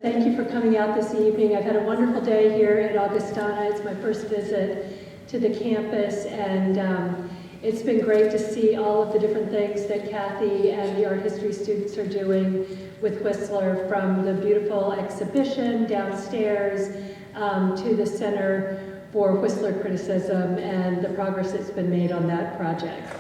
Thank you for coming out this evening. I've had a wonderful day here at Augustana. It's my first visit to the campus, and it's been great to see all of the different things that Kathy and the art history students are doing with Whistler, from the beautiful exhibition downstairs to the Center for Whistler Criticism and the progress that's been made on that project.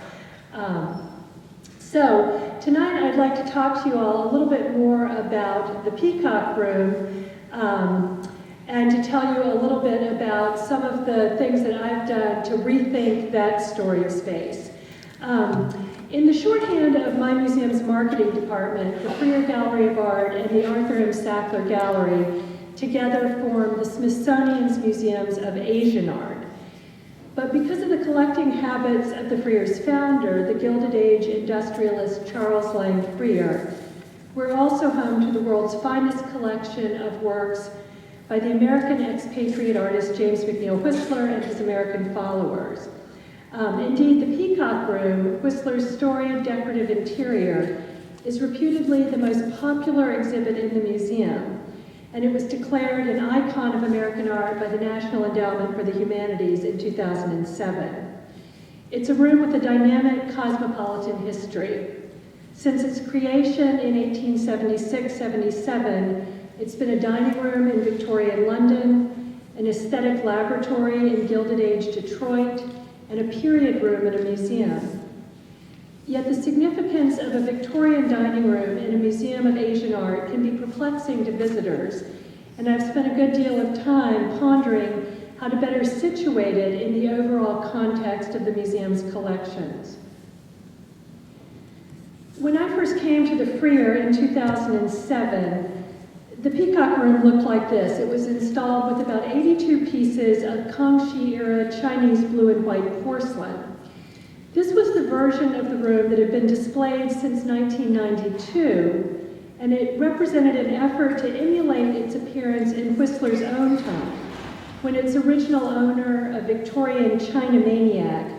So tonight I'd like to talk to you all a little bit more about the Peacock Room and to tell you a little bit about some of the things that I've done to rethink that story of space. In the shorthand of my museum's marketing department, the Sackler Gallery of Art and the Arthur M. Sackler Gallery together form the Smithsonian's Museums of Asian Art. But because of the collecting habits of the Freer's founder, the Gilded Age industrialist Charles Lang Freer, we're also home to the world's finest collection of works by the American expatriate artist James McNeill Whistler and his American followers. Indeed, the Peacock Room, Whistler's storied decorative interior, is reputedly the most popular exhibit in the museum, and it was declared an icon of American art by the National Endowment for the Humanities in 2007. It's a room with a dynamic cosmopolitan history. Since its creation in 1876-77, it's been a dining room in Victorian London, an aesthetic laboratory in Gilded Age Detroit, and a period room in a museum. Yet the significance of a Victorian dining room in a museum of Asian art can be perplexing to visitors, and I've spent a good deal of time pondering how to better situate it in the overall context of the museum's collections. When I first came to the Freer in 2007, the Peacock Room looked like this. It was installed with about 82 pieces of Kangxi-era Chinese blue and white porcelain. This was the version of the room that had been displayed since 1992, and it represented an effort to emulate its appearance in Whistler's own time, when its original owner, a Victorian China maniac,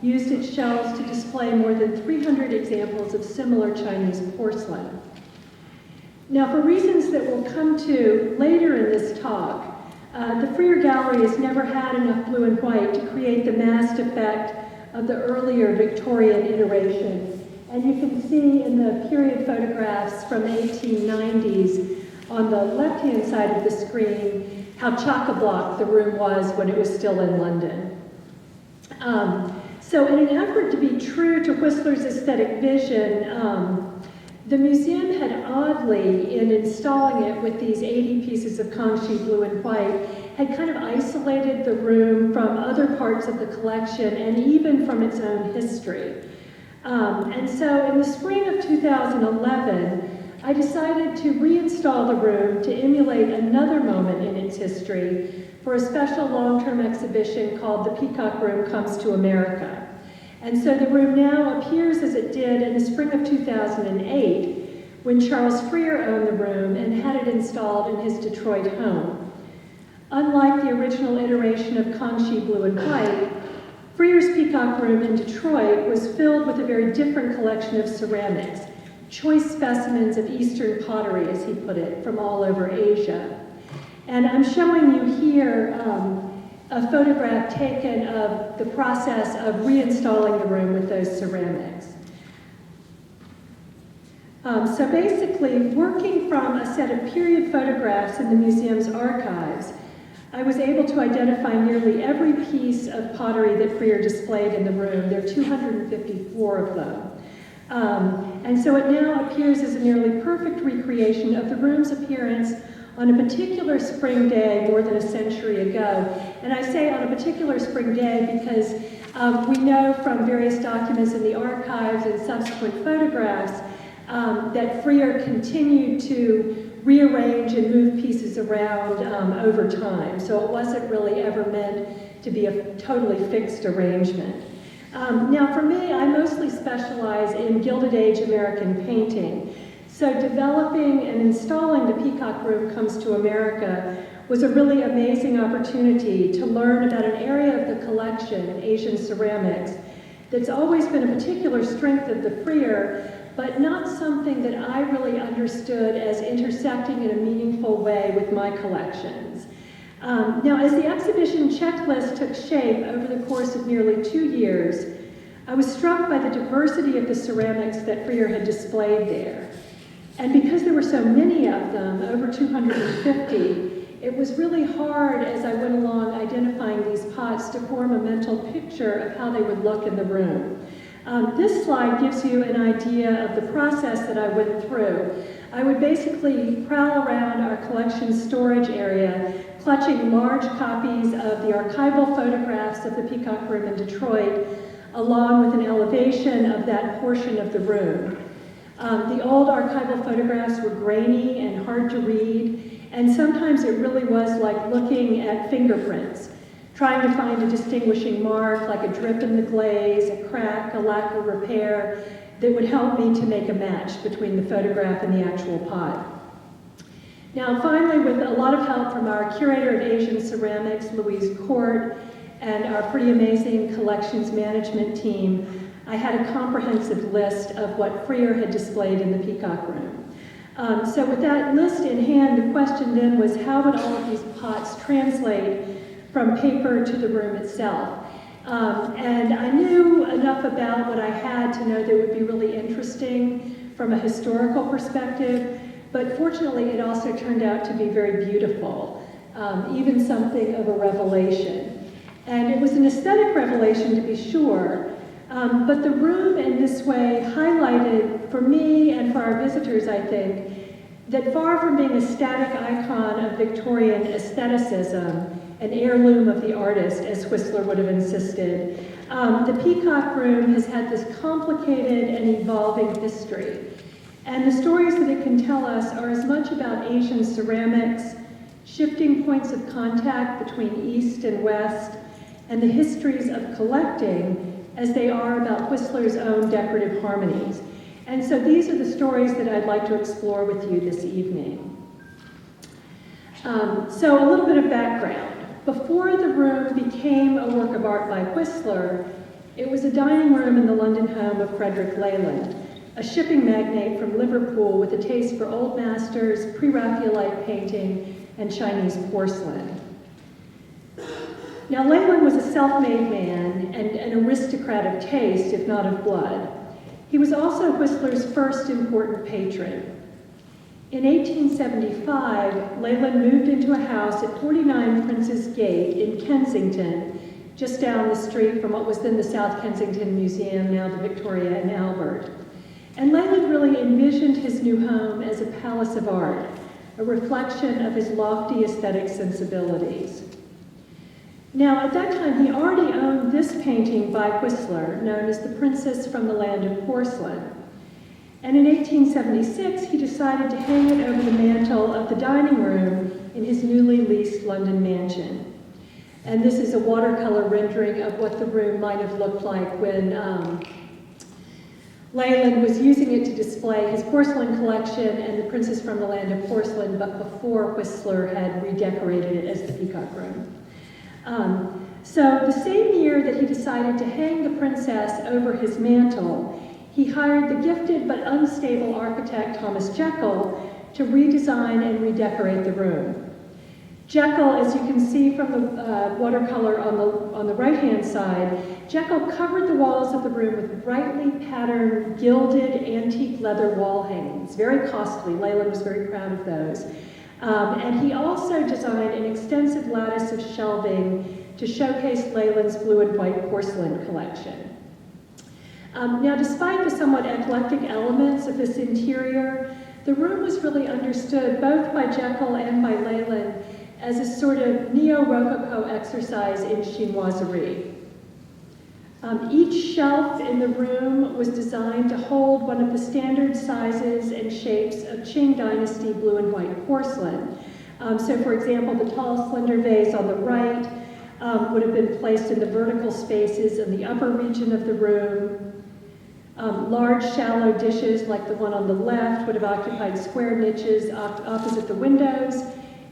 used its shelves to display more than 300 examples of similar Chinese porcelain. Now, for reasons that we'll come to later in this talk, the Freer Gallery has never had enough blue and white to create the massed effect of the earlier Victorian iteration. And you can see in the period photographs from the 1890s on the left-hand side of the screen how chock-a-block the room was when it was still in London. So in an effort to be true to Whistler's aesthetic vision, the museum had oddly, in installing it with these 80 pieces of Kangxi blue and white, had kind of isolated the room from other parts of the collection and even from its own history. And so in the spring of 2011, I decided to reinstall the room to emulate another moment in its history for a special long-term exhibition called The Peacock Room Comes to America. And so the room now appears as it did in the spring of 2008, when Charles Freer owned the room and had it installed in his Detroit home. Unlike the original iteration of Kangxi blue and white, Freer's Peacock Room in Detroit was filled with a very different collection of ceramics, choice specimens of Eastern pottery, as he put it, from all over Asia. And I'm showing you here a photograph taken of the process of reinstalling the room with those ceramics. So basically, working from a set of period photographs in the museum's archives, I was able to identify nearly every piece of pottery that Freer displayed in the room. There are 254 of them. And so it now appears as a nearly perfect recreation of the room's appearance on a particular spring day more than a century ago. And I say on a particular spring day because we know from various documents in the archives and subsequent photographs that Freer continued to rearrange and move pieces around over time. So it wasn't really ever meant to be a totally fixed arrangement. Now for me, I mostly specialize in Gilded Age American painting. So developing and installing the Peacock Room Comes to America was a really amazing opportunity to learn about an area of the collection, Asian ceramics, that's always been a particular strength of the Freer, but not something that I really understood as intersecting in a meaningful way with my collections. Now, as the exhibition checklist took shape over the course of nearly 2 years, I was struck by the diversity of the ceramics that Freer had displayed there. And because there were so many of them, over 250, it was really hard as I went along identifying these pots to form a mental picture of how they would look in the room. This slide gives you an idea of the process that I went through. I would basically prowl around our collection storage area, clutching large copies of the archival photographs of the Peacock Room in Detroit, along with an elevation of that portion of the room. The old archival photographs were grainy and hard to read, and sometimes it really was like looking at fingerprints, trying to find a distinguishing mark, like a drip in the glaze, a crack, a lack of repair, that would help me to make a match between the photograph and the actual pot. Now, finally, with a lot of help from our curator of Asian ceramics, Louise Court, and our pretty amazing collections management team, I had a comprehensive list of what Freer had displayed in the Peacock Room. So with that list in hand, the question then was, how would all of these pots translate from paper to the room itself? And I knew enough about what I had to know that it would be really interesting from a historical perspective, but fortunately it also turned out to be very beautiful, even something of a revelation. And it was an aesthetic revelation, to be sure, but the room in this way highlighted for me and for our visitors, I think, that far from being a static icon of Victorian aestheticism, an heirloom of the artist, as Whistler would have insisted, the Peacock Room has had this complicated and evolving history. And the stories that it can tell us are as much about Asian ceramics, shifting points of contact between East and West, and the histories of collecting as they are about Whistler's own decorative harmonies. And so these are the stories that I'd like to explore with you this evening. So a little bit of background. Before the room became a work of art by Whistler, it was a dining room in the London home of Frederick Leyland, a shipping magnate from Liverpool with a taste for old masters, pre-Raphaelite painting, and Chinese porcelain. Now, Leyland was a self-made man and an aristocrat of taste, if not of blood. He was also Whistler's first important patron. In 1875, Leyland moved into a house at 49 Prince's Gate in Kensington, just down the street from what was then the South Kensington Museum, now the Victoria and Albert. And Leyland really envisioned his new home as a palace of art, a reflection of his lofty aesthetic sensibilities. Now, at that time, he already owned this painting by Whistler, known as The Princess from the Land of Porcelain. And in 1876, he decided to hang it over the mantel of the dining room in his newly leased London mansion. And this is a watercolor rendering of what the room might have looked like when Leyland was using it to display his porcelain collection and The Princess from the Land of Porcelain, but before Whistler had redecorated it as the Peacock Room. So the same year that he decided to hang the princess over his mantel, he hired the gifted but unstable architect Thomas Jekyll to redesign and redecorate the room. Jekyll, as you can see from the watercolor on the right-hand side, Jekyll covered the walls of the room with brightly patterned, gilded, antique leather wall hangings. Very costly. Leyland was very proud of those. And he also designed an extensive lattice of shelving to showcase Leyland's blue and white porcelain collection. Now, despite the somewhat eclectic elements of this interior, the room was really understood both by Jekyll and by Leyland as a sort of neo-Rococo exercise in chinoiserie. Each shelf in the room was designed to hold one of the standard sizes and shapes of Qing Dynasty blue and white porcelain. So for example, the tall, slender vase on the right would have been placed in the vertical spaces in the upper region of the room. Large, shallow dishes like the one on the left would have occupied square niches opposite the windows,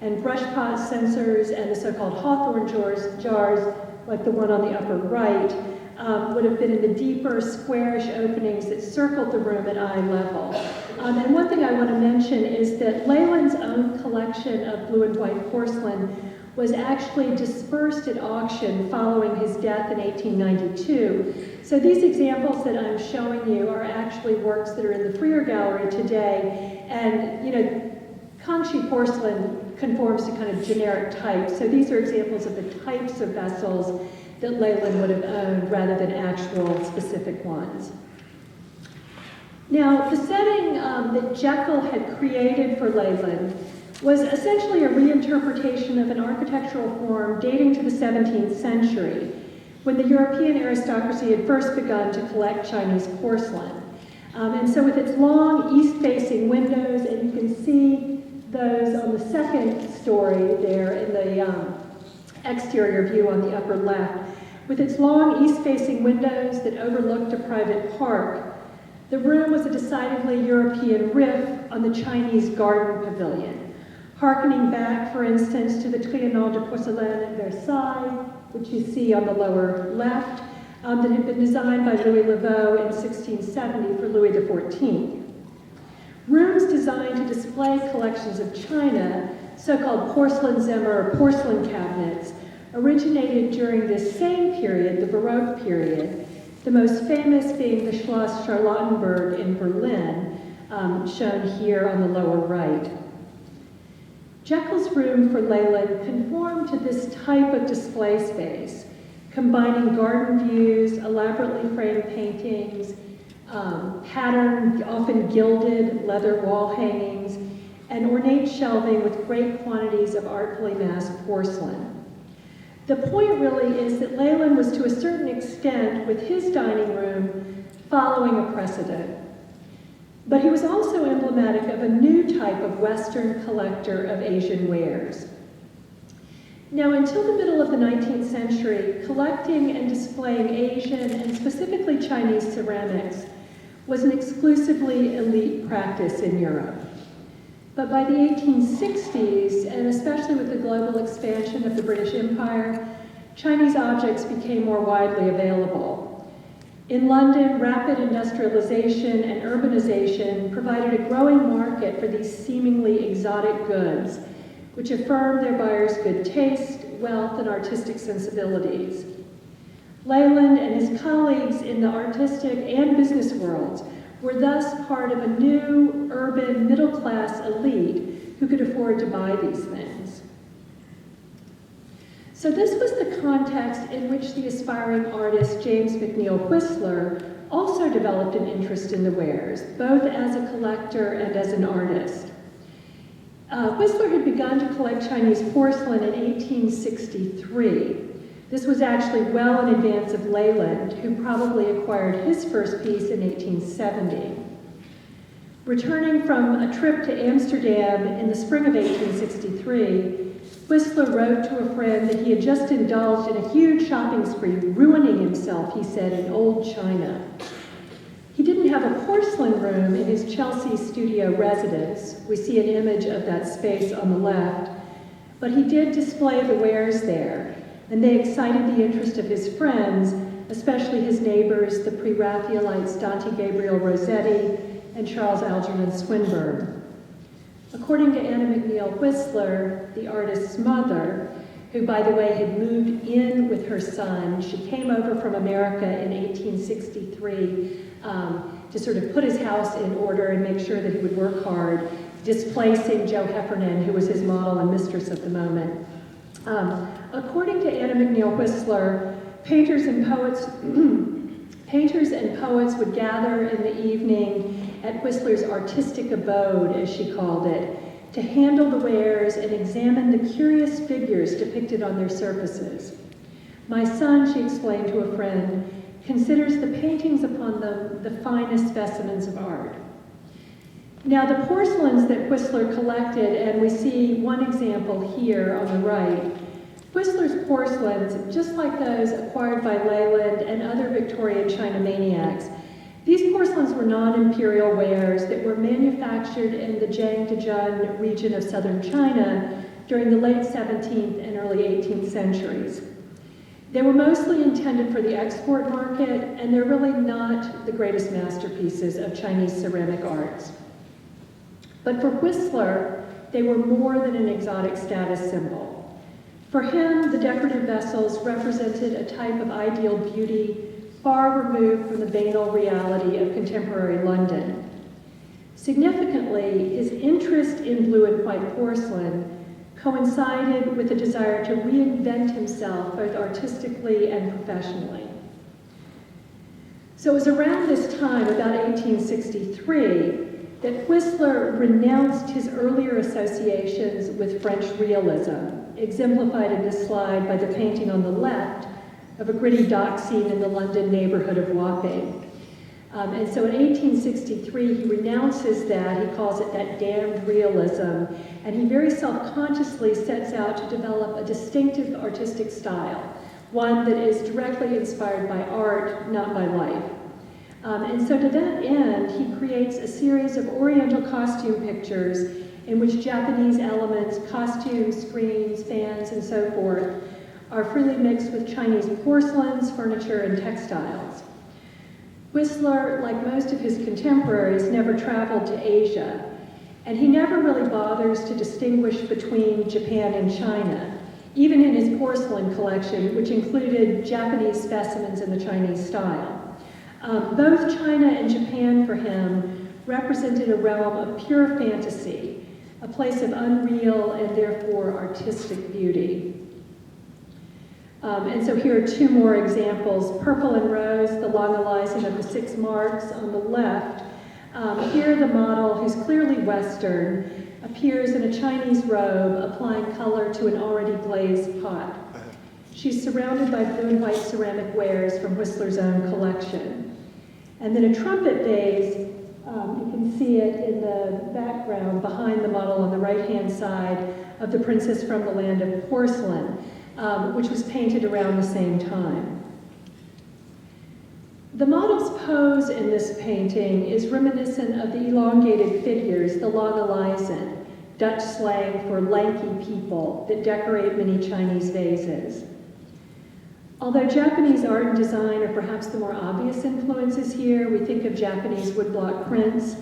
and brush pot censers and the so-called hawthorn jars like the one on the upper right would have been in the deeper, squarish openings that circled the room at eye level. And one thing I want to mention is that Leyland's own collection of blue and white porcelain was actually dispersed at auction following his death in 1892. So these examples that I'm showing you are actually works that are in the Freer Gallery today. And, you know, Kangxi porcelain conforms to kind of generic types. So these are examples of the types of vessels that Leyland would have owned rather than actual specific ones. Now, the setting that Jekyll had created for Leyland was essentially a reinterpretation of an architectural form dating to the 17th century, when the European aristocracy had first begun to collect Chinese porcelain. And so with its long east-facing windows, and you can see those on the second story there in the exterior view on the upper left, with its long east-facing windows that overlooked a private park, the room was a decidedly European riff on the Chinese garden pavilion, harkening back, for instance, to the Trianon de Porcelaine at Versailles, which you see on the lower left, that had been designed by Louis Leveau in 1670 for Louis XIV. Rooms designed to display collections of china, so-called porcelain Zimmer or porcelain cabinets, originated during this same period, the Baroque period, the most famous being the Schloss Charlottenburg in Berlin, shown here on the lower right. Jekyll's room for Leyland conformed to this type of display space, combining garden views, elaborately framed paintings, patterned, often gilded leather wall hangings, and ornate shelving with great quantities of artfully masked porcelain. The point really is that Leyland was to a certain extent, with his dining room, following a precedent. But he was also emblematic of a new type of Western collector of Asian wares. Now, until the middle of the 19th century, collecting and displaying Asian and specifically Chinese ceramics was an exclusively elite practice in Europe. But by the 1860s, and especially with the global expansion of the British Empire, Chinese objects became more widely available. In London, rapid industrialization and urbanization provided a growing market for these seemingly exotic goods, which affirmed their buyers' good taste, wealth, and artistic sensibilities. Leyland and his colleagues in the artistic and business worlds were thus part of a new, urban, middle-class elite who could afford to buy these things. So this was the context in which the aspiring artist James McNeill Whistler also developed an interest in the wares, both as a collector and as an artist. Whistler had begun to collect Chinese porcelain in 1863. This was actually well in advance of Leyland, who probably acquired his first piece in 1870. Returning from a trip to Amsterdam in the spring of 1863, Whistler wrote to a friend that he had just indulged in a huge shopping spree, ruining himself, he said, in old China. He didn't have a porcelain room in his Chelsea studio residence. We see an image of that space on the left. But he did display the wares there, and they excited the interest of his friends, especially his neighbors, the pre-Raphaelites Dante Gabriel Rossetti and Charles Algernon Swinburne. According to Anna McNeill Whistler, the artist's mother, who, by the way, had moved in with her son, she came over from America in 1863 to sort of put his house in order and make sure that he would work hard, displacing Joe Heffernan, who was his model and mistress at the moment. According to Anna McNeill Whistler, painters and poets would gather in the evening at Whistler's artistic abode, as she called it, to handle the wares and examine the curious figures depicted on their surfaces. My son, she explained to a friend, considers the paintings upon them the finest specimens of art. Now, the porcelains that Whistler collected, and we see one example here on the right, Whistler's porcelains, just like those acquired by Leyland and other Victorian China maniacs, these porcelains were non-imperial wares that were manufactured in the Jiangdezhen region of southern China during the late 17th and early 18th centuries. They were mostly intended for the export market, and they're really not the greatest masterpieces of Chinese ceramic arts. But for Whistler, they were more than an exotic status symbol. For him, the decorative vessels represented a type of ideal beauty far removed from the banal reality of contemporary London. Significantly, his interest in blue and white porcelain coincided with a desire to reinvent himself both artistically and professionally. So it was around this time, about 1863, that Whistler renounced his earlier associations with French realism, exemplified in this slide by the painting on the left of a gritty dock scene in the London neighborhood of Wapping. And so in 1863, he renounces that. He calls it that damned realism, and he very self-consciously sets out to develop a distinctive artistic style, one that is directly inspired by art, not by life. And so to that end, he creates a series of Oriental costume pictures in which Japanese elements, costumes, screens, fans, and so forth, are freely mixed with Chinese porcelains, furniture, and textiles. Whistler, like most of his contemporaries, never traveled to Asia, and he never really bothers to distinguish between Japan and China, even in his porcelain collection, which included Japanese specimens in the Chinese style. Both China and Japan for him represented a realm of pure fantasy, a place of unreal and therefore artistic beauty. And so here are two more examples. Purple and Rose, the long elizon of the 6 marks on the left. Here the model, who's clearly Western, appears in a Chinese robe, applying color to an already glazed pot. She's surrounded by blue and white ceramic wares from Whistler's own collection. And then a trumpet vase, you can see it in the background behind the model on the right-hand side of the Princess from the Land of Porcelain, which was painted around the same time. The model's pose in this painting is reminiscent of the elongated figures, the long elizon, Dutch slang for lanky people, that decorate many Chinese vases. Although Japanese art and design are perhaps the more obvious influences here, we think of Japanese woodblock prints,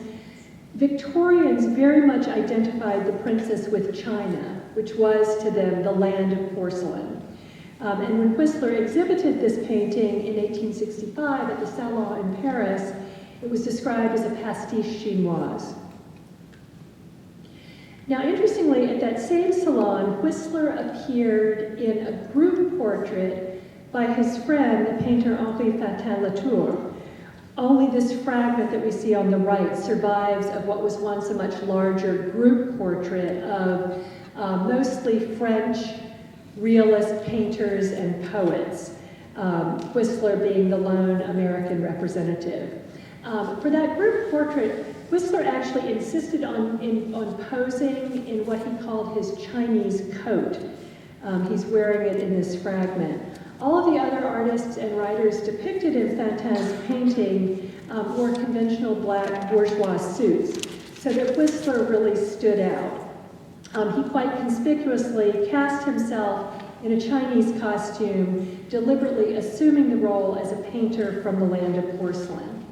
Victorians very much identified the princess with China, which was to them the land of porcelain. And when Whistler exhibited this painting in 1865 at the Salon in Paris, it was described as a pastiche chinoise. Now, interestingly, at that same salon, Whistler appeared in a group portrait by his friend, the painter Henri Fatin-Latour. Only this fragment that we see on the right survives of what was once a much larger group portrait of mostly French realist painters and poets, Whistler being the lone American representative. For that group portrait, Whistler actually insisted on posing in what he called his Chinese coat. He's wearing it in this fragment. All of the other artists and writers depicted in Fatin's painting wore conventional black bourgeois suits, so that Whistler really stood out. He quite conspicuously cast himself in a Chinese costume, deliberately assuming the role as a painter from the land of porcelain.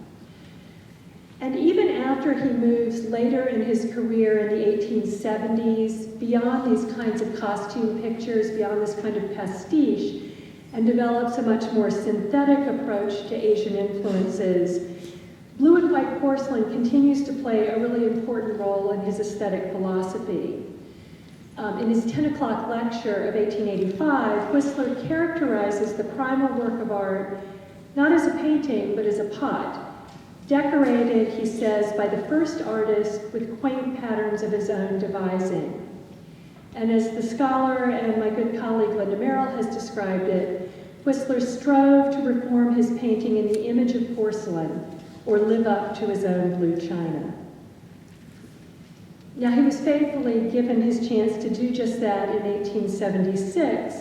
And even after he moves later in his career in the 1870s, beyond these kinds of costume pictures, beyond this kind of pastiche, and develops a much more synthetic approach to Asian influences, blue and white porcelain continues to play a really important role in his aesthetic philosophy. In his 10 o'clock lecture of 1885, Whistler characterizes the primal work of art not as a painting, but as a pot, decorated, he says, by the first artist with quaint patterns of his own devising. And as the scholar and my good colleague Linda Merrill has described it, Whistler strove to reform his painting in the image of porcelain, or live up to his own blue china. Now, he was faithfully given his chance to do just that in 1876,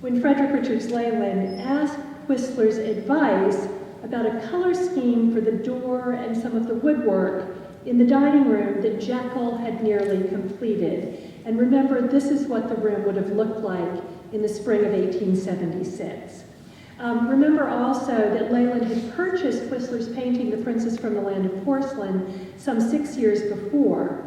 when Frederick Richards Leyland asked Whistler's advice about a color scheme for the door and some of the woodwork in the dining room that Jekyll had nearly completed. And remember, this is what the room would have looked like in the spring of 1876. Remember also that Leyland had purchased Whistler's painting, The Princess from the Land of Porcelain, some 6 years before.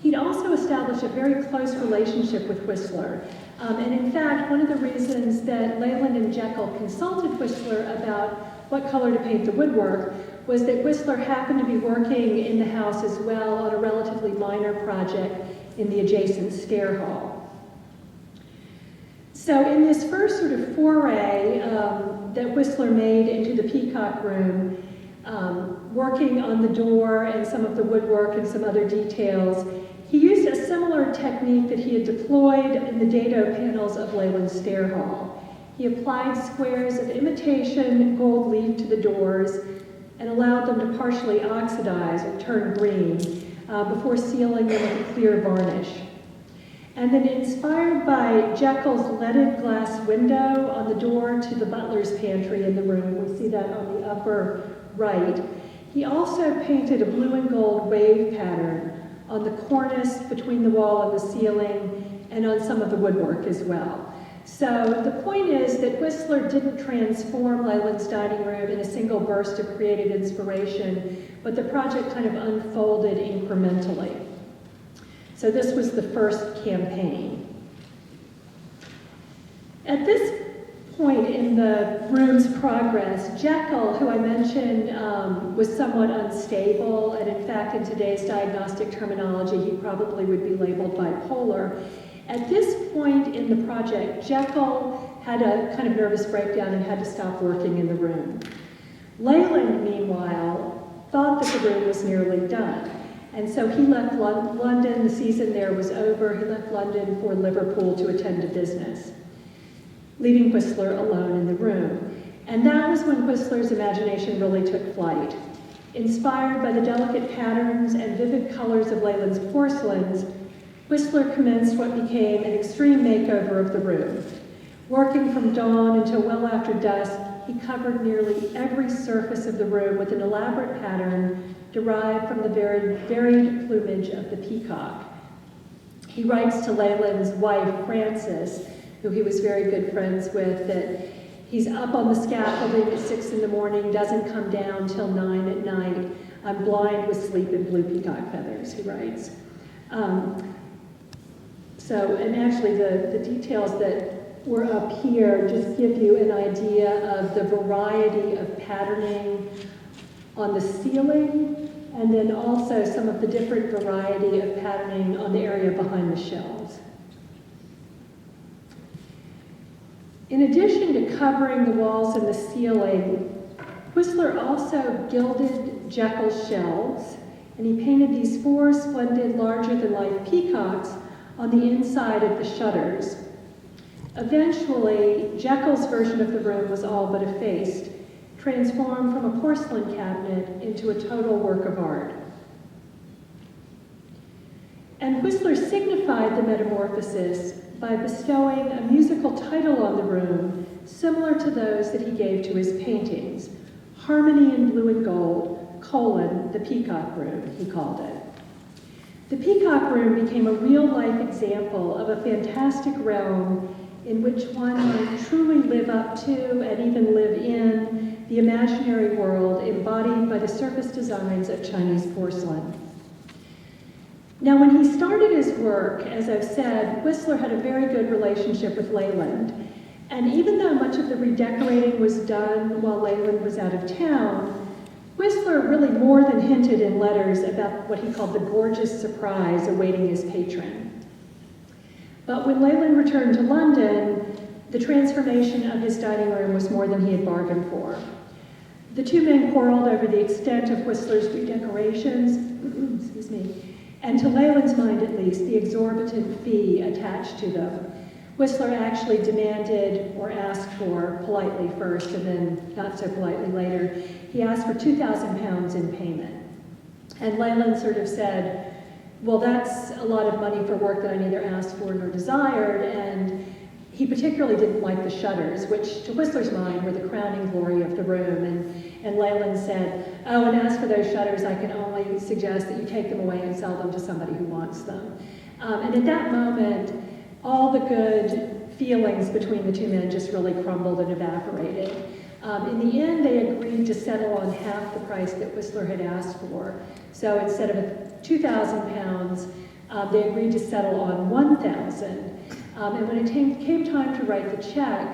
He'd also established a very close relationship with Whistler. And in fact, one of the reasons that Leyland and Jekyll consulted Whistler about what color to paint the woodwork was that Whistler happened to be working in the house as well on a relatively minor project in the adjacent stair hall. So in this first sort of foray that Whistler made into the Peacock Room, working on the door and some of the woodwork and some other details, he used a similar technique that he had deployed in the dado panels of Leyland's stair hall. He applied squares of imitation gold leaf to the doors and allowed them to partially oxidize or turn green before sealing them with clear varnish. And then, inspired by Jekyll's leaded glass window on the door to the butler's pantry in the room, we see that on the upper right, he also painted a blue and gold wave pattern on the cornice between the wall and the ceiling, and on some of the woodwork as well. So the point is that Whistler didn't transform Leyland's dining room in a single burst of creative inspiration, but the project kind of unfolded incrementally. So this was the first campaign. At this point in the room's progress, Jekyll, who I mentioned was somewhat unstable, and in fact in today's diagnostic terminology he probably would be labeled bipolar. At this point in the project, Jekyll had a kind of nervous breakdown and had to stop working in the room. Leyland, meanwhile, thought that the room was nearly done. And so he left London, the season there was over, he left London for Liverpool to attend to business, leaving Whistler alone in the room. And that was when Whistler's imagination really took flight. Inspired by the delicate patterns and vivid colors of Leyland's porcelains, Whistler commenced what became an extreme makeover of the room. Working from dawn until well after dusk, he covered nearly every surface of the room with an elaborate pattern derived from the varied plumage of the peacock. He writes to Leyland's wife, Frances, who he was very good friends with, that he's up on the scaffolding at 6 in the morning, doesn't come down till 9 at night. I'm blind with sleep and blue peacock feathers, he writes. And actually the details that were up here just give you an idea of the variety of patterning on the ceiling, and then also some of the different variety of patterning on the area behind the shelves. In addition to covering the walls and the ceiling, Whistler also gilded Jekyll's shelves, and he painted these 4 splendid larger-than-life peacocks on the inside of the shutters. Eventually, Jekyll's version of the room was all but effaced, transformed from a porcelain cabinet into a total work of art. And Whistler signified the metamorphosis by bestowing a musical title on the room similar to those that he gave to his paintings, Harmony in Blue and Gold, the Peacock Room, he called it. The Peacock Room became a real-life example of a fantastic realm in which one might truly live up to and even live in the imaginary world embodied by the surface designs of Chinese porcelain. Now, when he started his work, as I've said, Whistler had a very good relationship with Leyland. And even though much of the redecorating was done while Leyland was out of town, Whistler really more than hinted in letters about what he called the gorgeous surprise awaiting his patron. But when Leyland returned to London, the transformation of his dining room was more than he had bargained for. The two men quarreled over the extent of Whistler's redecorations, excuse me, and to Leyland's mind at least, the exorbitant fee attached to them. Whistler actually demanded, or asked for, politely first and then not so politely later, he asked for £2,000 in payment. And Leyland sort of said, well, that's a lot of money for work that I neither asked for nor desired, and he particularly didn't like the shutters, which to Whistler's mind were the crowning glory of the room. And Leyland said, oh, and as for those shutters, I can only suggest that you take them away and sell them to somebody who wants them. And at that moment, all the good feelings between the two men just really crumbled and evaporated. In the end, they agreed to settle on half the price that Whistler had asked for. So instead of £2,000, they agreed to settle on $1,000. And when it came time to write the check,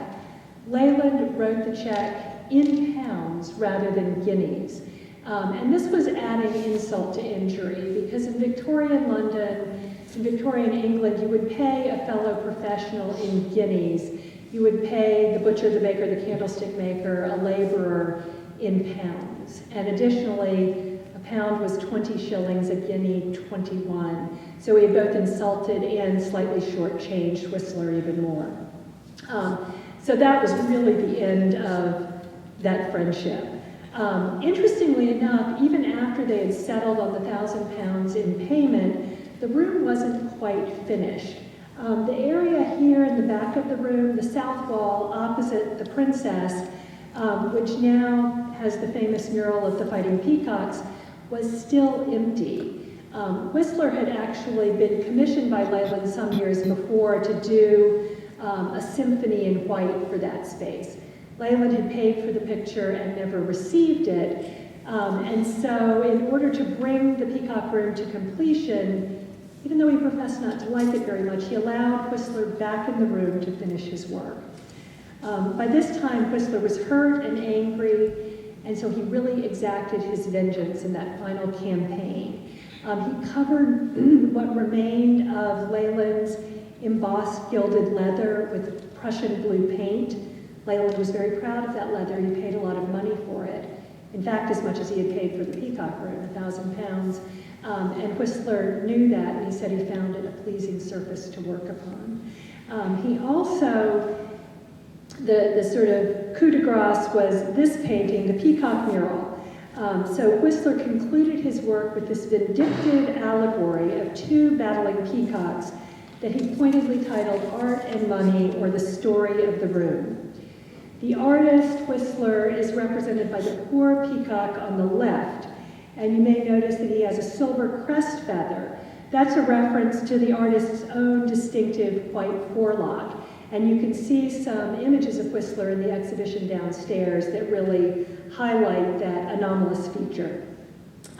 Leyland wrote the check in pounds rather than guineas. And this was adding insult to injury, because in Victorian London, in Victorian England, you would pay a fellow professional in guineas. You would pay the butcher, the baker, the candlestick maker, a laborer in pounds. And additionally, a pound was 20 shillings, a guinea 21. So he had both insulted and slightly shortchanged Whistler even more. So that was really the end of that friendship. Interestingly enough, even after they had settled on the £1,000 in payment, the room wasn't quite finished. The area here in the back of the room, the south wall opposite the princess, which now has the famous mural of the fighting peacocks, was still empty. Whistler had actually been commissioned by Leyland some years before to do a symphony in white for that space. Leyland had paid for the picture and never received it, and so in order to bring the Peacock Room to completion, even though he professed not to like it very much, he allowed Whistler back in the room to finish his work. By this time, Whistler was hurt and angry, and so he really exacted his vengeance in that final campaign. He covered what remained of Leyland's embossed gilded leather with Prussian blue paint. Leyland was very proud of that leather. He paid a lot of money for it. In fact, as much as he had paid for the Peacock Room, £1,000. And Whistler knew that, and he said he found it a pleasing surface to work upon. He also, the sort of coup de grace was this painting, the Peacock mural. So Whistler concluded his work with this vindictive allegory of two battling peacocks that he pointedly titled Art and Money, or the Story of the Room. The artist, Whistler, is represented by the poor peacock on the left, and you may notice that he has a silver crest feather. That's a reference to the artist's own distinctive white forelock, and you can see some images of Whistler in the exhibition downstairs that really highlight that anomalous feature.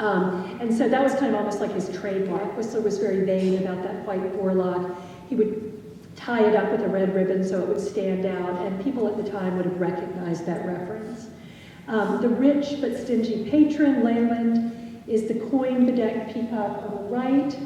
And so that was kind of almost like his trademark. Whistler was very vain about that white forelock. He would tie it up with a red ribbon so it would stand out, and people at the time would have recognized that reference. The rich but stingy patron, Leyland, is the coin-bedecked peacock on the right.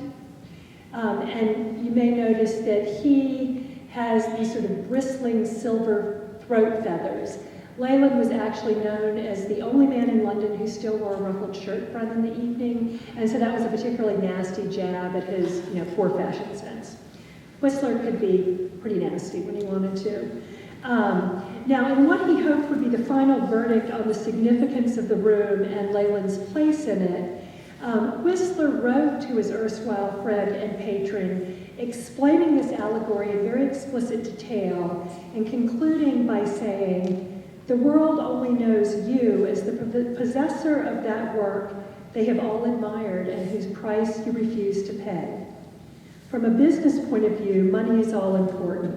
And you may notice that he has these sort of bristling silver throat feathers. Leyland was actually known as the only man in London who still wore a ruffled shirt front in the evening, and so that was a particularly nasty jab at his, poor fashion sense. Whistler could be pretty nasty when he wanted to. Now, in what he hoped would be the final verdict on the significance of the room and Leyland's place in it, Whistler wrote to his erstwhile friend and patron, explaining this allegory in very explicit detail and concluding by saying, "The world only knows you as the possessor of that work they have all admired and whose price you refuse to pay. From a business point of view, money is all important.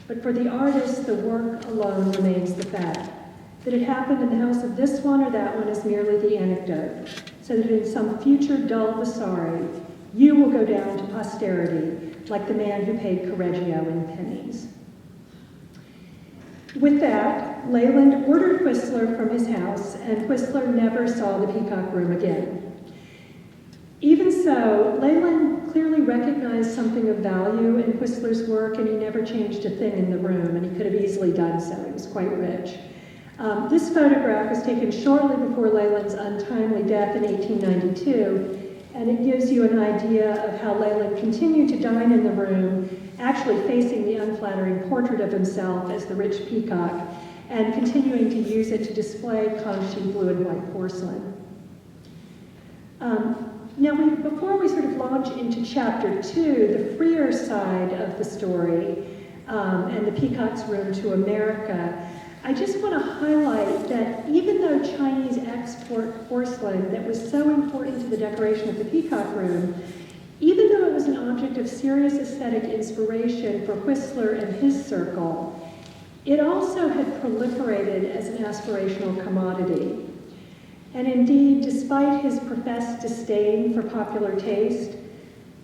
But for the artist, the work alone remains the fact. That it happened in the house of this one or that one is merely the anecdote, so that in some future dull Vasari, you will go down to posterity like the man who paid Correggio in pennies." With that, Leyland ordered Whistler from his house, and Whistler never saw the Peacock Room again. Even so, Leyland clearly recognized something of value in Whistler's work, and he never changed a thing in the room, and he could have easily done so. He was quite rich. This photograph was taken shortly before Leyland's untimely death in 1892, and it gives you an idea of how Leyland continued to dine in the room, actually facing the unflattering portrait of himself as the rich peacock, and continuing to use it to display Conchi blue and white porcelain. Now, before we sort of launch into chapter 2, the freer side of the story, and the Peacock's Room to America, I just want to highlight that even though Chinese export porcelain that was so important to the decoration of the Peacock Room Even though it was an object of serious aesthetic inspiration for Whistler and his circle, it also had proliferated as an aspirational commodity. And indeed, despite his professed disdain for popular taste,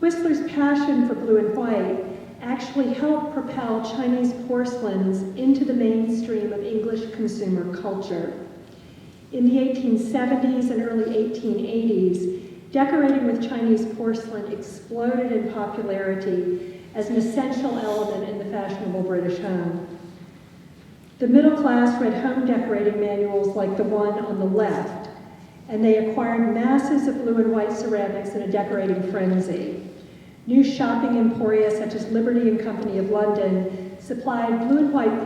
Whistler's passion for blue and white actually helped propel Chinese porcelains into the mainstream of English consumer culture. In the 1870s and early 1880s, decorating with Chinese porcelain exploded in popularity as an essential element in the fashionable British home. The middle class read home decorating manuals like the one on the left, and they acquired masses of blue and white ceramics in a decorating frenzy. New shopping emporia such as Liberty and Company of London supplied blue and white at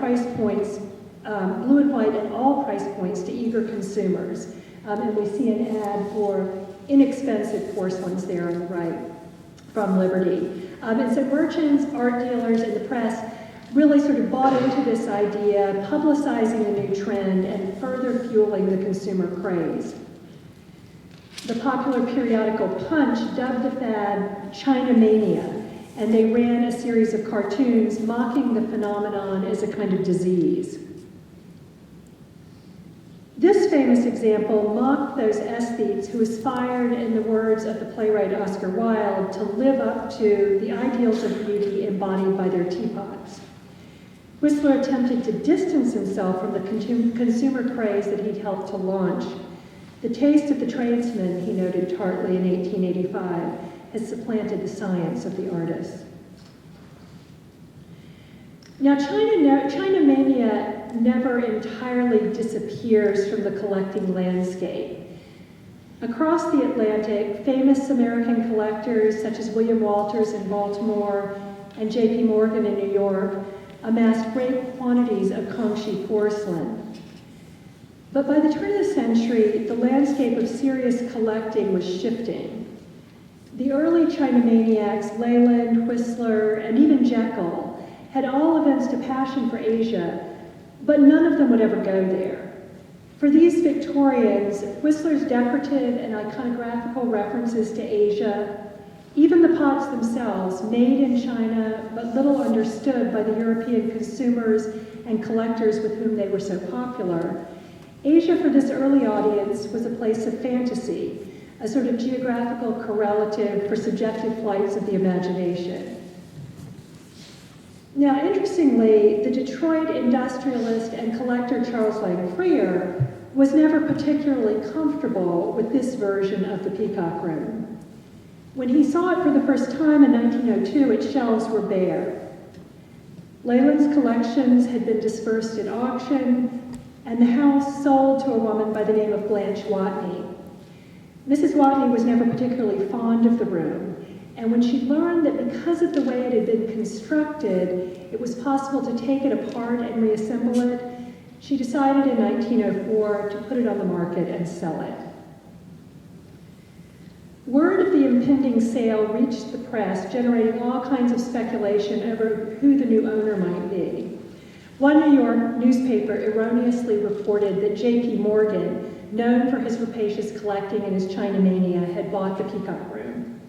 all price points to eager consumers. And we see an ad for inexpensive porcelains there on the right from Liberty. And so merchants, art dealers, and the press really sort of bought into this idea, publicizing the new trend and further fueling the consumer craze. The popular periodical Punch dubbed the fad China Mania, and they ran a series of cartoons mocking the phenomenon as a kind of disease. This famous example mocked those aesthetes who aspired, in the words of the playwright Oscar Wilde, to live up to the ideals of beauty embodied by their teapots. Whistler attempted to distance himself from the consumer craze that he'd helped to launch. The taste of the tradesman, he noted tartly in 1885, has supplanted the science of the artist. Now, China Mania never entirely disappears from the collecting landscape. Across the Atlantic, famous American collectors such as William Walters in Baltimore and J.P. Morgan in New York amassed great quantities of Kangxi porcelain. But by the turn of the century, the landscape of serious collecting was shifting. The early China maniacs, Leyland, Whistler, and even Jekyll, had all evinced a passion for Asia, but none of them would ever go there. For these Victorians, Whistler's decorative and iconographical references to Asia, even the pots themselves, made in China but little understood by the European consumers and collectors with whom they were so popular, Asia for this early audience was a place of fantasy, a sort of geographical correlative for subjective flights of the imagination. Now, interestingly, the Detroit industrialist and collector Charles Lang Freer was never particularly comfortable with this version of the Peacock Room. When he saw it for the first time in 1902, its shelves were bare. Leyland's collections had been dispersed at auction, and the house sold to a woman by the name of Blanche Watney. Mrs. Watney was never particularly fond of the room, and when she learned that because of the way it had been constructed, it was possible to take it apart and reassemble it, she decided in 1904 to put it on the market and sell it. Word of the impending sale reached the press, generating all kinds of speculation over who the new owner might be. One New York newspaper erroneously reported that J.P. Morgan, known for his rapacious collecting and his China mania, had bought the Peacock Room.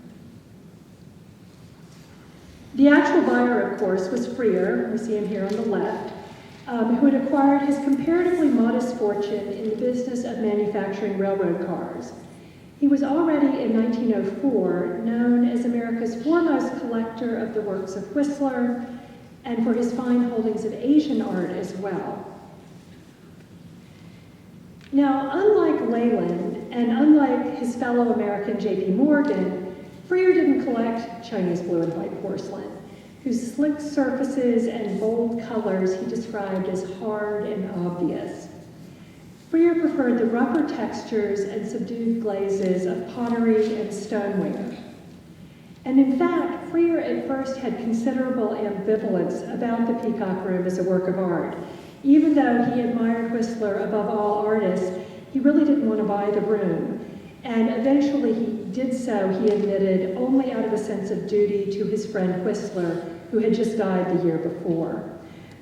The actual buyer, of course, was Freer, we see him here on the left, who had acquired his comparatively modest fortune in the business of manufacturing railroad cars. He was already in 1904 known as America's foremost collector of the works of Whistler, and for his fine holdings of Asian art as well. Now, unlike Leyland, and unlike his fellow American J.P. Morgan, Freer didn't collect Chinese blue and white porcelain, whose slick surfaces and bold colors he described as hard and obvious. Freer preferred the rougher textures and subdued glazes of pottery and stoneware. And in fact, Freer at first had considerable ambivalence about the Peacock Room as a work of art. Even though he admired Whistler above all artists, he really didn't want to buy the room. And eventually he did so, he admitted, only out of a sense of duty to his friend Whistler, who had just died the year before.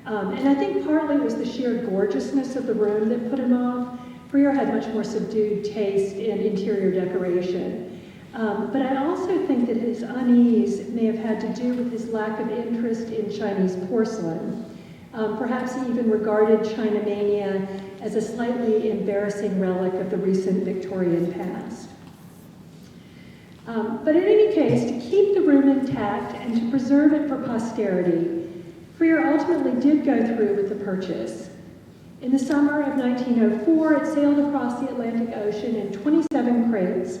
And I think partly it was the sheer gorgeousness of the room that put him off. Freer had much more subdued taste in interior decoration. But I also think that his unease may have had to do with his lack of interest in Chinese porcelain. Perhaps he even regarded China mania as a slightly embarrassing relic of the recent Victorian past. But in any case, to keep the room intact and to preserve it for posterity, Freer ultimately did go through with the purchase. In the summer of 1904, it sailed across the Atlantic Ocean in 27 crates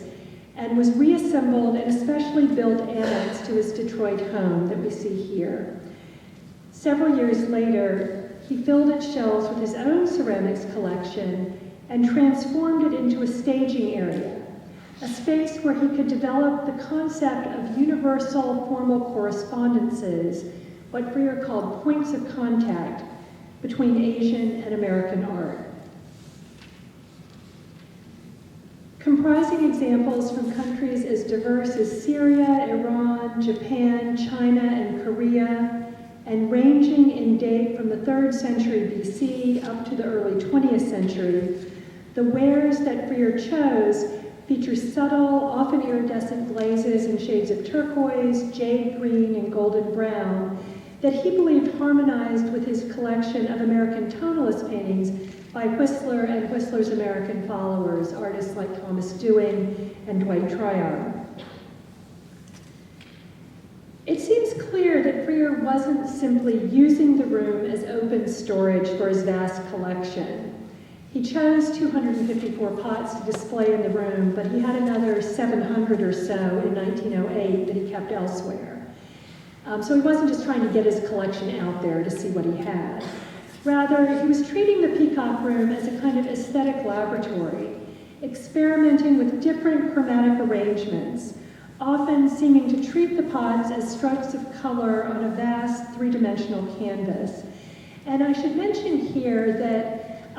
and was reassembled in a specially built annex to his Detroit home that we see here. Several years later, he filled its shelves with his own ceramics collection and transformed it into a staging area, a space where he could develop the concept of universal formal correspondences, what Freer called points of contact between Asian and American art. Comprising examples from countries as diverse as Syria, Iran, Japan, China, and Korea, and ranging in date from the 3rd century BC up to the early 20th century, the wares that Freer chose feature subtle, often iridescent glazes in shades of turquoise, jade green, and golden brown that he believed harmonized with his collection of American tonalist paintings by Whistler and Whistler's American followers, artists like Thomas Dewing and Dwight Tryon. It seems clear that Freer wasn't simply using the room as open storage for his vast collection. He chose 254 pots to display in the room, but he had another 700 or so in 1908 that he kept elsewhere. So he wasn't just trying to get his collection out there to see what he had. Rather, he was treating the Peacock Room as a kind of aesthetic laboratory, experimenting with different chromatic arrangements, often seeming to treat the pots as strokes of color on a vast three-dimensional canvas. And I should mention here that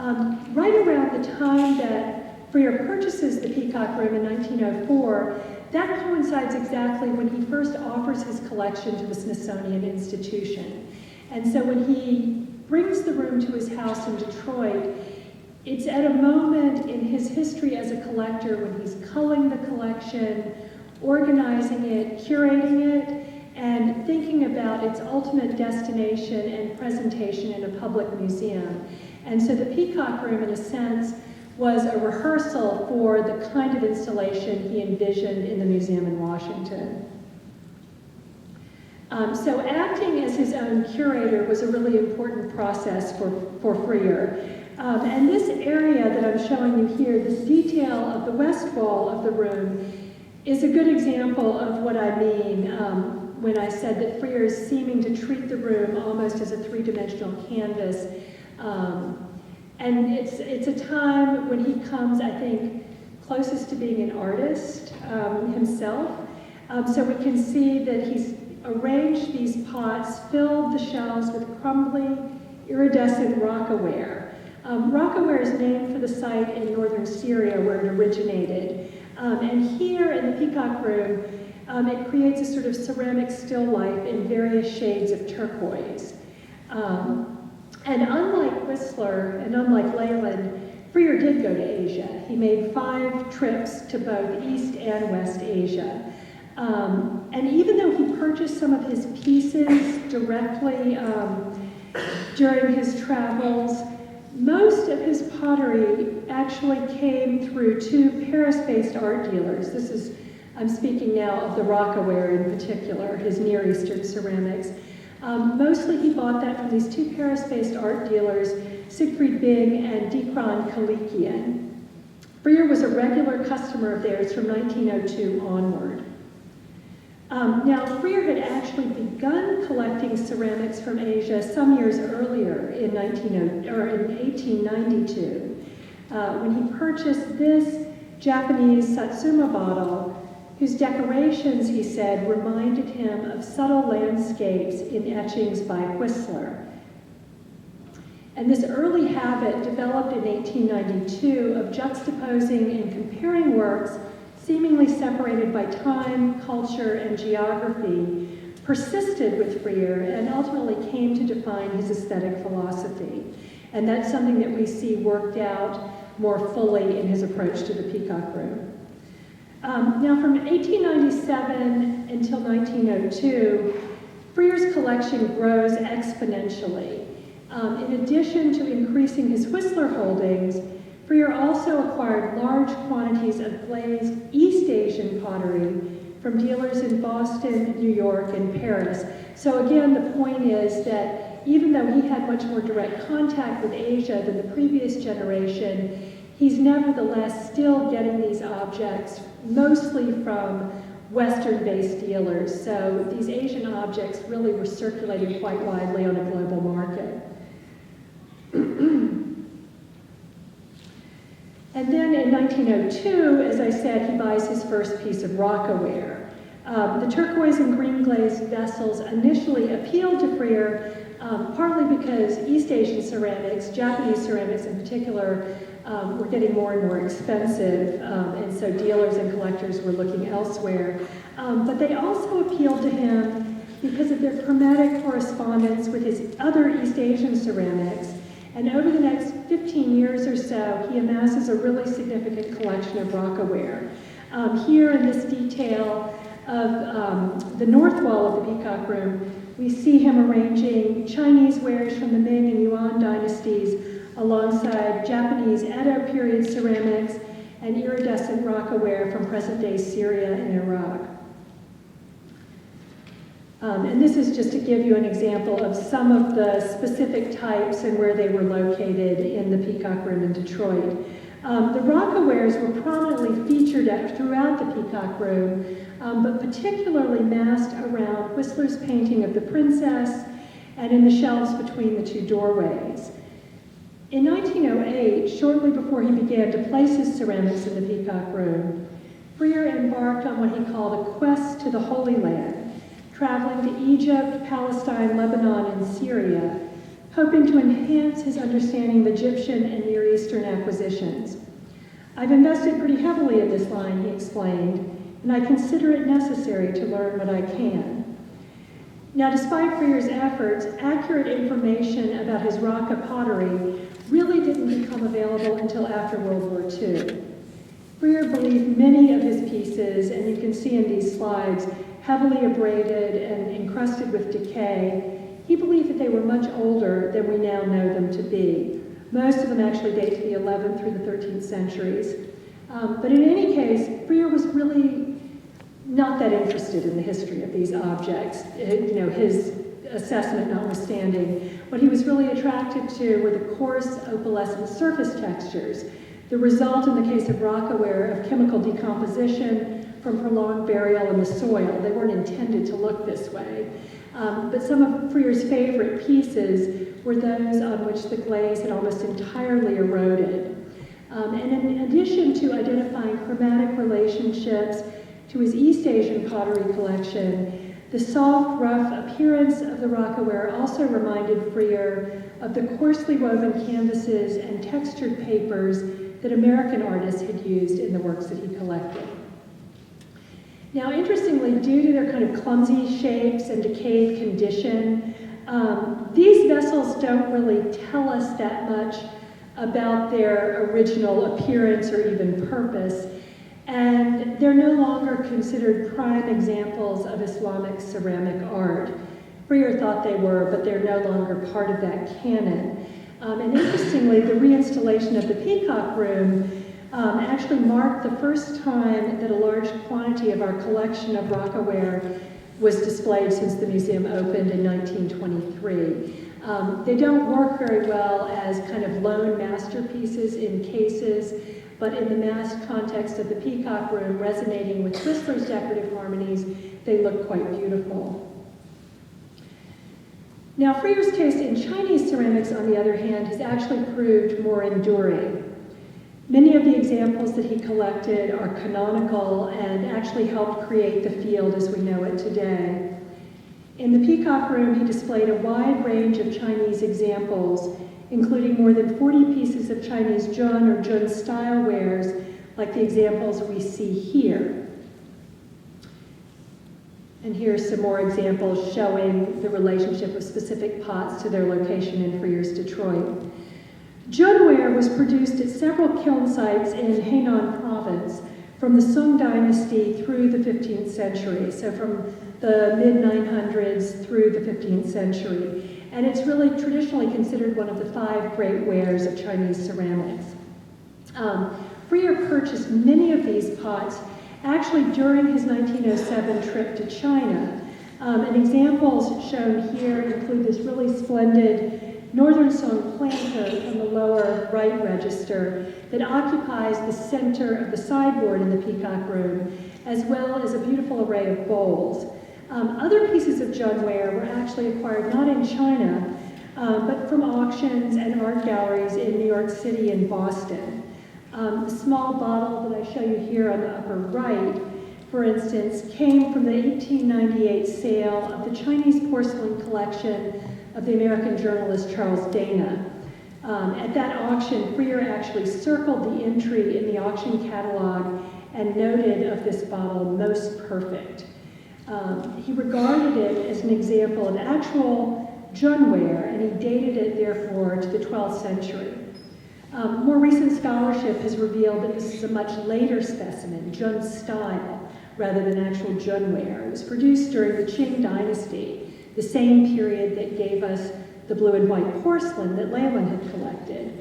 right around the time that Freer purchases the Peacock Room in 1904, that coincides exactly when he first offers his collection to the Smithsonian Institution. And so when he brings the room to his house in Detroit, it's at a moment in his history as a collector when he's culling the collection, organizing it, curating it, and thinking about its ultimate destination and presentation in a public museum. And so the Peacock Room, in a sense, was a rehearsal for the kind of installation he envisioned in the museum in Washington. So acting as his own curator was a really important process for Freer. And this area that I'm showing you here, this detail of the west wall of the room, is a good example of what I mean when I said that Freer is seeming to treat the room almost as a three-dimensional canvas. And it's a time when he comes, I think, closest to being an artist himself. So we can see that he's arranged these pots, filled the shelves with crumbly, iridescent rockaware. Rockaware is named for the site in northern Syria where it originated. And here in the Peacock Room, it creates a sort of ceramic still life in various shades of turquoise. And unlike Whistler and unlike Leyland, Freer did go to Asia. He made 5 trips to both East and West Asia. And even though he purchased some of his pieces directly during his travels, most of his pottery actually came through 2 Paris-based art dealers. I'm speaking now of the rockaware in particular, his Near Eastern ceramics. Mostly he bought that from these 2 Paris-based art dealers, Siegfried Bing and Dikran Kalikian. Freer was a regular customer of theirs from 1902 onward. Now, Freer had actually begun collecting ceramics from Asia some years earlier in 1892, when he purchased this Japanese Satsuma bottle, whose decorations, he said, reminded him of subtle landscapes in etchings by Whistler. And this early habit developed in 1892 of juxtaposing and comparing works seemingly separated by time, culture, and geography, persisted with Freer and ultimately came to define his aesthetic philosophy. And that's something that we see worked out more fully in his approach to the Peacock Room. Now from 1897 until 1902, Freer's collection grows exponentially. In addition to increasing his Whistler holdings, Freer also acquired large quantities of glazed East Asian pottery from dealers in Boston, New York, and Paris. So again, the point is that even though he had much more direct contact with Asia than the previous generation, he's nevertheless still getting these objects mostly from Western-based dealers. So these Asian objects really were circulating quite widely on a global market. And then in 1902, as I said, he buys his first piece of rockaware. The turquoise and green glazed vessels initially appealed to Freer, partly because East Asian ceramics, Japanese ceramics in particular, were getting more and more expensive, and so dealers and collectors were looking elsewhere. But they also appealed to him because of their chromatic correspondence with his other East Asian ceramics. And over the next 15 years or so, he amasses a really significant collection of rockaware. Here in this detail of the north wall of the Peacock Room, we see him arranging Chinese wares from the Ming and Yuan dynasties alongside Japanese Edo period ceramics and iridescent rockaware from present-day Syria and Iraq. And this is just to give you an example of some of the specific types and where they were located in the Peacock Room in Detroit. The rockawares were prominently featured throughout the Peacock Room, but particularly massed around Whistler's painting of the princess and in the shelves between the two doorways. In 1908, shortly before he began to place his ceramics in the Peacock Room, Freer embarked on what he called a quest to the Holy Land, traveling to Egypt, Palestine, Lebanon, and Syria, hoping to enhance his understanding of Egyptian and Near Eastern acquisitions. I've invested pretty heavily in this line, he explained, and I consider it necessary to learn what I can. Now, despite Freer's efforts, accurate information about his Rocca pottery really didn't become available until after World War II. Freer believed many of his pieces, and you can see in these slides, heavily abraded and encrusted with decay, he believed that they were much older than we now know them to be. Most of them actually date to the 11th through the 13th centuries. But in any case, Freer was really not that interested in the history of these objects, his assessment notwithstanding. What he was really attracted to were the coarse, opalescent surface textures, the result in the case of rockaware of chemical decomposition from prolonged burial in the soil. They weren't intended to look this way. But some of Freer's favorite pieces were those on which the glaze had almost entirely eroded. And in addition to identifying chromatic relationships to his East Asian pottery collection, the soft, rough appearance of the rockaware also reminded Freer of the coarsely woven canvases and textured papers that American artists had used in the works that he collected. Now, interestingly, due to their kind of clumsy shapes and decayed condition, these vessels don't really tell us that much about their original appearance or even purpose, and they're no longer considered prime examples of Islamic ceramic art. Freer thought they were, but they're no longer part of that canon. And interestingly, the reinstallation of the Peacock Room actually marked the first time that a large quantity of our collection of rockaware was displayed since the museum opened in 1923. They don't work very well as kind of lone masterpieces in cases, but in the massed context of the Peacock Room, resonating with Whistler's decorative harmonies, they look quite beautiful. Now, Freer's taste in Chinese ceramics, on the other hand, has actually proved more enduring. Many of the examples that he collected are canonical and actually helped create the field as we know it today. In the Peacock Room, he displayed a wide range of Chinese examples, including more than 40 pieces of Chinese Jun or Jun style wares, like the examples we see here. And here's some more examples showing the relationship of specific pots to their location in Freer's Detroit. Junware was produced at several kiln sites in Hainan province, from the Song dynasty through the 15th century, so from the mid-900s through the 15th century. And it's really traditionally considered one of the 5 great wares of Chinese ceramics. Freer purchased many of these pots actually during his 1907 trip to China. And examples shown here include this really splendid Northern Song planter on the lower right register that occupies the center of the sideboard in the Peacock Room, as well as a beautiful array of bowls. Other pieces of Junware were actually acquired not in China, but from auctions and art galleries in New York City and Boston. The small bottle that I show you here on the upper right, for instance, came from the 1898 sale of the Chinese porcelain collection of the American journalist Charles Dana. At that auction, Freer actually circled the entry in the auction catalog and noted of this bottle, "most perfect." He regarded it as an example of actual Junware, and he dated it, therefore, to the 12th century. More recent scholarship has revealed that this is a much later specimen, Jun style, rather than actual Junware. It was produced during the Qing dynasty, the same period that gave us the blue and white porcelain that Lehman had collected.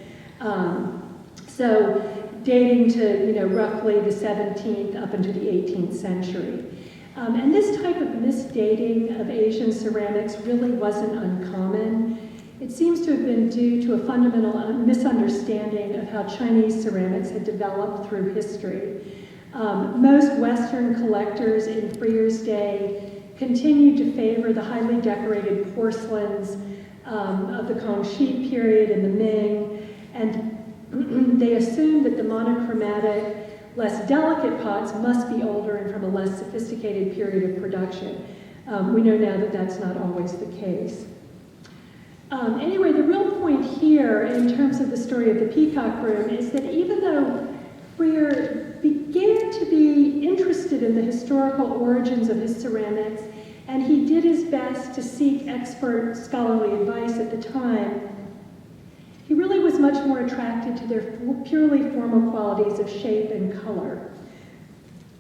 So dating to roughly the 17th up into the 18th century. And this type of misdating of Asian ceramics really wasn't uncommon. It seems to have been due to a fundamental misunderstanding of how Chinese ceramics had developed through history. Most Western collectors in Freer's day continued to favor the highly decorated porcelains of the Kangxi period and the Ming, and they assumed that the monochromatic, less delicate pots must be older and from a less sophisticated period of production. We know now that that's not always the case. Anyway, the real point here in terms of the story of the Peacock Room is that even though Freer began to be interested in the historical origins of his ceramics, and he did his best to seek expert scholarly advice at the time, he really was much more attracted to their purely formal qualities of shape and color.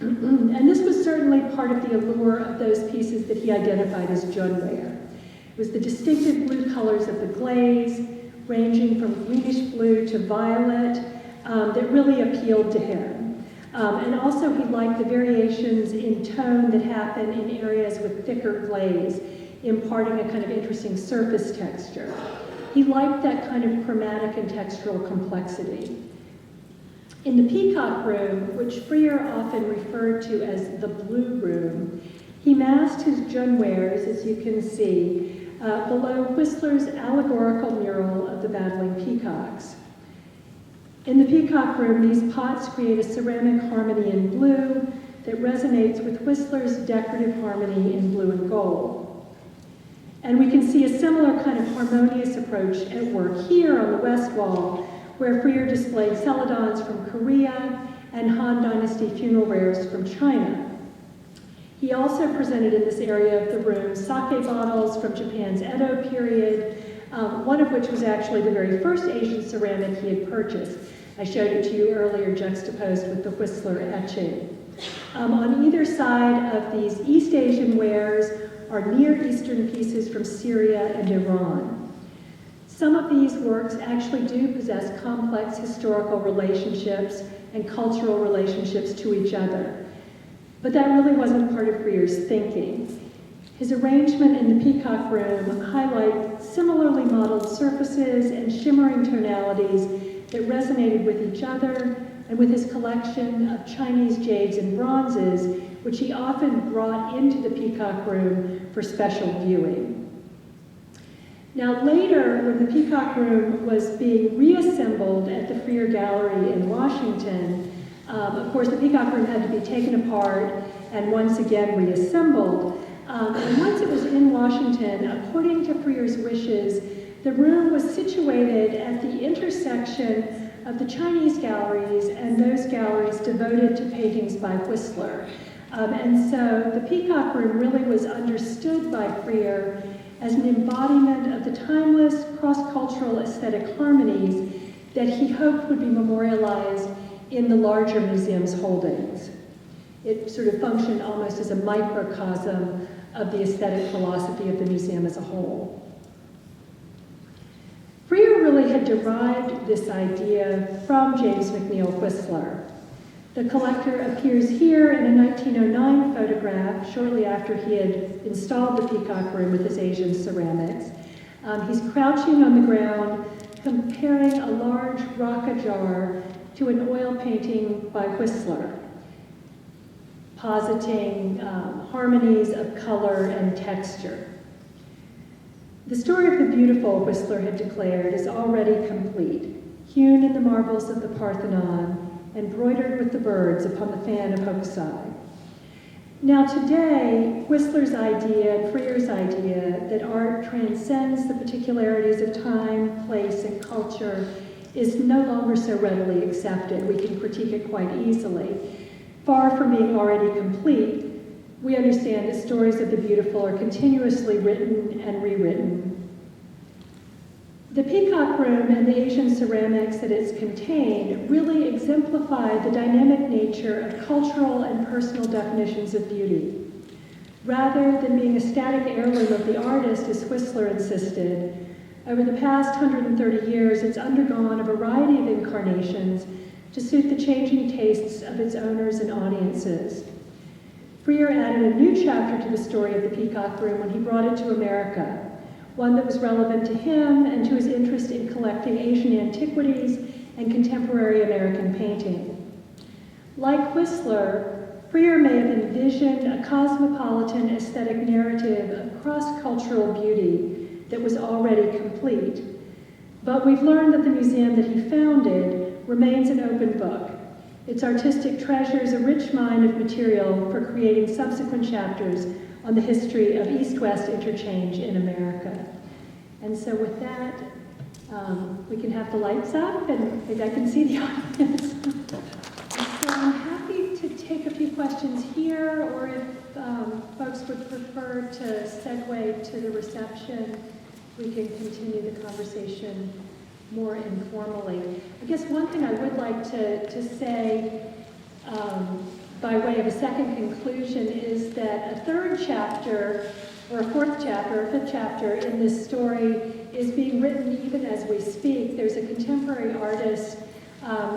And this was certainly part of the allure of those pieces that he identified as Junware. It was the distinctive blue colors of the glaze, ranging from greenish blue to violet, that really appealed to him. And also he liked the variations in tone that happen in areas with thicker glaze, imparting a kind of interesting surface texture. He liked that kind of chromatic and textural complexity. In the Peacock Room, which Freer often referred to as the Blue Room, he massed his Junwares, as you can see, below Whistler's allegorical mural of the battling peacocks. In the Peacock Room, these pots create a ceramic harmony in blue that resonates with Whistler's decorative harmony in blue and gold. And we can see a similar kind of harmonious approach at work here on the west wall, where Freer displayed celadons from Korea and Han Dynasty funeral wares from China. He also presented in this area of the room sake bottles from Japan's Edo period, one of which was actually the very first Asian ceramic he had purchased. I showed it to you earlier, juxtaposed with the Whistler etching. On either side of these East Asian wares are Near Eastern pieces from Syria and Iran. Some of these works actually do possess complex historical relationships and cultural relationships to each other. But that really wasn't part of Freer's thinking. His arrangement in the Peacock Room highlight similarly modeled surfaces and shimmering tonalities that resonated with each other and with his collection of Chinese jades and bronzes, which he often brought into the Peacock Room for special viewing. Now later, when the Peacock Room was being reassembled at the Sackler Gallery in Washington, of course the Peacock Room had to be taken apart and once again reassembled. And once it was in Washington, according to Freer's wishes, the room was situated at the intersection of the Chinese galleries and those galleries devoted to paintings by Whistler. And so the Peacock Room really was understood by Freer as an embodiment of the timeless cross-cultural aesthetic harmonies that he hoped would be memorialized in the larger museum's holdings. It sort of functioned almost as a microcosm of the aesthetic philosophy of the museum as a whole. Freer really had derived this idea from James McNeill Whistler. The collector appears here in a 1909 photograph shortly after he had installed the Peacock Room with his Asian ceramics. He's crouching on the ground, comparing a large rock jar to an oil painting by Whistler, positing harmonies of color and texture. The story of the beautiful, Whistler had declared, is already complete, hewn in the marbles of the Parthenon, embroidered with the birds upon the fan of Hokusai. Now today, Whistler's idea and Freer's idea that art transcends the particularities of time, place, and culture is no longer so readily accepted. We can critique it quite easily. Far from being already complete, we understand that stories of the beautiful are continuously written and rewritten. The Peacock Room and the Asian ceramics that it's contained really exemplify the dynamic nature of cultural and personal definitions of beauty. Rather than being a static heirloom of the artist, as Whistler insisted, over the past 130 years, it's undergone a variety of incarnations to suit the changing tastes of its owners and audiences. Freer added a new chapter to the story of the Peacock Room when he brought it to America, one that was relevant to him and to his interest in collecting Asian antiquities and contemporary American painting. Like Whistler, Freer may have envisioned a cosmopolitan aesthetic narrative of cross-cultural beauty that was already complete. But we've learned that the museum that he founded remains an open book. Its artistic treasures a rich mine of material for creating subsequent chapters on the history of East-West interchange in America. And so with that, we can have the lights up and maybe I can see the audience. So I'm happy to take a few questions here, or if folks would prefer to segue to the reception, we can continue the conversation more informally. I guess one thing I would like to say by way of a second conclusion is that a third chapter, or a fourth chapter, or fifth chapter in this story is being written even as we speak. There's a contemporary artist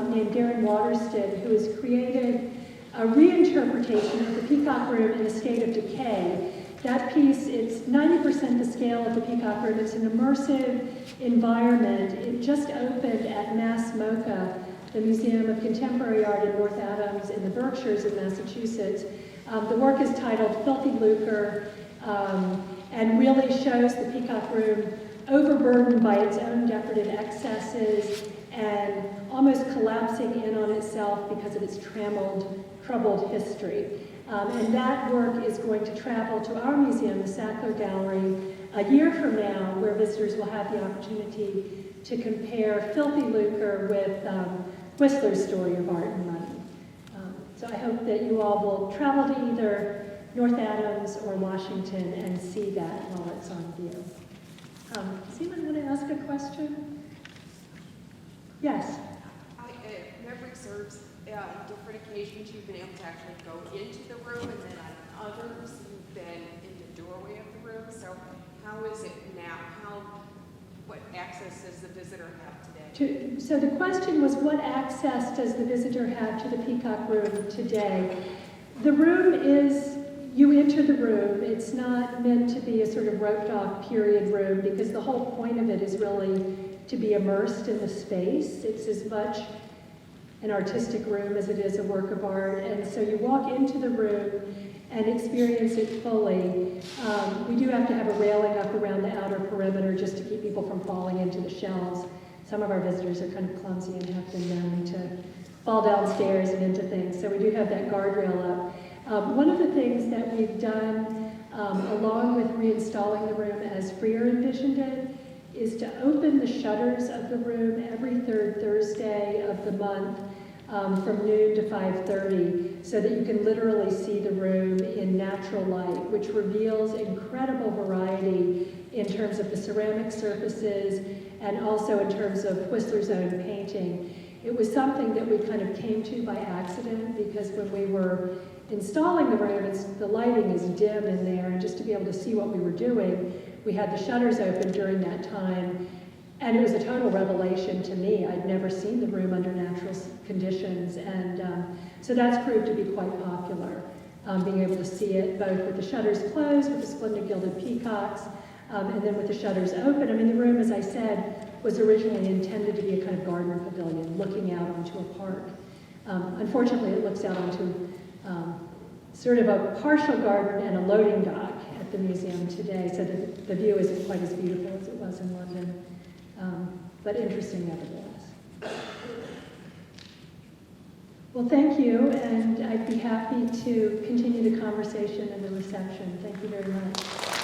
named Darren Waterston who has created a reinterpretation of the Peacock Room in a state of decay. That piece, it's 90% the scale of the Peacock Room. It's an immersive environment. It just opened at Mass MoCA, the Museum of Contemporary Art in North Adams in the Berkshires of Massachusetts. The work is titled Filthy Lucre and really shows the Peacock Room overburdened by its own decorative excesses and almost collapsing in on itself because of its troubled history. And that work is going to travel to our museum, the Sackler Gallery, a year from now, where visitors will have the opportunity to compare Filthy Lucre with Whistler's story of art and money. So I hope that you all will travel to either North Adams or Washington and see that while it's on view. Does anyone want to ask a question? Yes? Memory serves, different occasions you've been able to actually go into the room, and then on others you've been in the doorway of the room. So how is it now? What access does the visitor have today? So the question was, what access does the visitor have to the Peacock Room today? The room is, you enter the room. It's not meant to be a sort of roped off period room, because the whole point of it is really to be immersed in the space. It's as much an artistic room as it is a work of art. And so you walk into the room and experience it fully. We do have to have a railing up around the outer perimeter just to keep people from falling into the shelves. Some of our visitors are kind of clumsy and have been known to fall downstairs and into things. So we do have that guardrail up. One of the things that we've done, along with reinstalling the room as Freer envisioned it, is to open the shutters of the room every third Thursday of the month from noon to 5:30, so that you can literally see the room in natural light, which reveals incredible variety in terms of the ceramic surfaces and also in terms of Whistler's own painting. it was something that we kind of came to by accident, because when we were installing the room, the lighting is dim in there, and just to be able to see what we were doing, we had the shutters open during that time, and it was a total revelation to me. I'd never seen the room under natural conditions, and so that's proved to be quite popular, being able to see it both with the shutters closed, with the splendid gilded peacocks, and then with the shutters open. I mean, the room, as I said, was originally intended to be a kind of garden pavilion looking out onto a park. Unfortunately, it looks out onto sort of a partial garden and a loading dock at the museum today, so the view isn't quite as beautiful as it was in London, but interesting nevertheless. Well, thank you, and I'd be happy to continue the conversation and the reception. Thank you very much.